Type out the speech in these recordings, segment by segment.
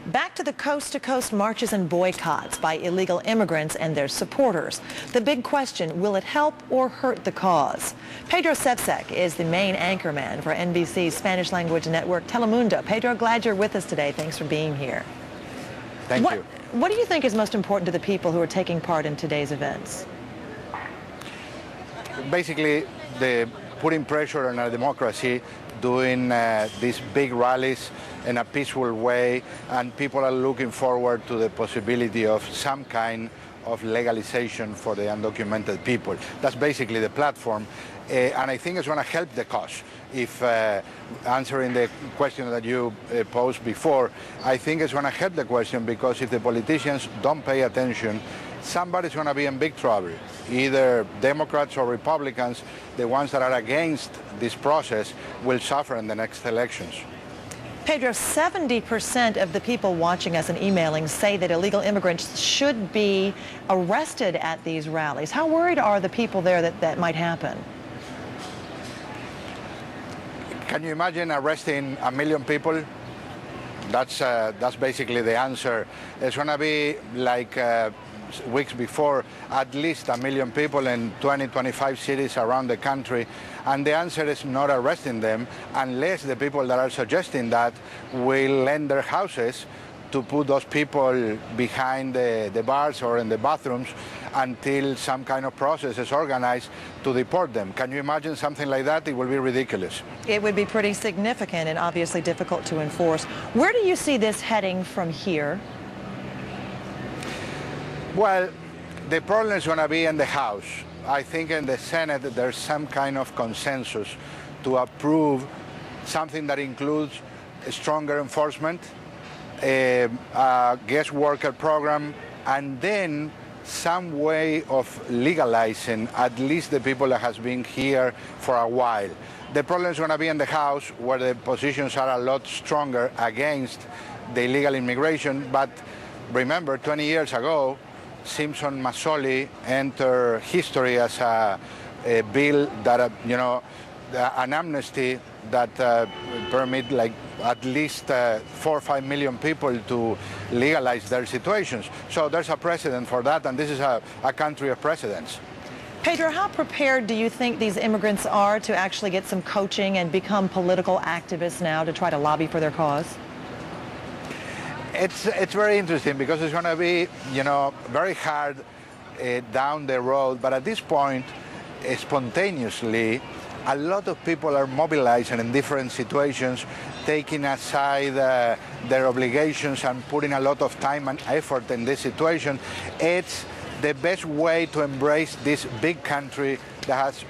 Back to the coast-to-coast marches and boycotts by illegal immigrants and their supporters. The big question, will it help or hurt the cause? Pedro Sevsek is the main anchorman for NBC's Spanish-language network Telemundo. Pedro, glad you're with us today. Thanks for being here. Thank you. What do you think is most important to the people who are taking part in today's events? Basically, putting pressure on our democracy, doing these big rallies in a peaceful way, and people are looking forward to the possibility of some kind of legalization for the undocumented people. That's basically the platform, and I think it's going to help the cause. If answering the question that you posed before, I think it's going to help the question, because if the politicians don't pay attention, somebody's going to be in big trouble. Either Democrats or Republicans, the ones that are against this process, will suffer in the next elections. Pedro, 70% of the people watching us and emailing say that illegal immigrants should be arrested at these rallies. How worried are the people there that might happen? Can you imagine arresting 1 million people? That's basically the answer. It's going to be like weeks before, at least 1 million people in 25 cities around the country. And the answer is not arresting them, unless the people that are suggesting that will lend their houses to put those people behind the bars or in the bathrooms until some kind of process is organized to deport them. Can you imagine something like that? It will be ridiculous. It would be pretty significant and obviously difficult to enforce. Where do you see this heading from here? Well, the problem is going to be in the House. I think in the Senate there's some kind of consensus to approve something that includes a stronger enforcement, a guest worker program, and then some way of legalizing at least the people that has been here for a while. The problem is going to be in the House, where the positions are a lot stronger against the illegal immigration. But remember, 20 years ago, Simpson Massoli entered history as a bill that, an amnesty that permit like at least 4 or 5 million people to legalize their situations. So there's a precedent for that, and this is a country of precedents. Pedro, how prepared do you think these immigrants are to actually get some coaching and become political activists now to try to lobby for their cause? It's very interesting, because it's going to be, very hard down the road. But at this point, spontaneously, a lot of people are mobilizing in different situations, taking aside their obligations and putting a lot of time and effort in this situation. It's the best way to embrace this big country that has,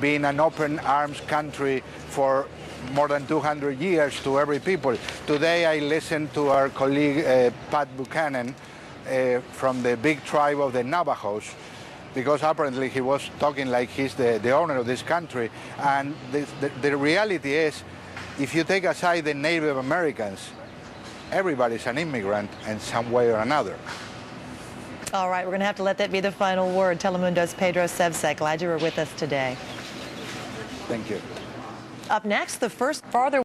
been an open arms country for more than 200 years to every people. Today I listened to our colleague Pat Buchanan from the big tribe of the Navajos, because apparently he was talking like he's the owner of this country. And the reality is, if you take aside the Native Americans, everybody's an immigrant in some way or another. All right, we're going to have to let that be the final word. Telemundo's Pedro Sevsek, glad you were with us today. Thank you. Up next, the first farther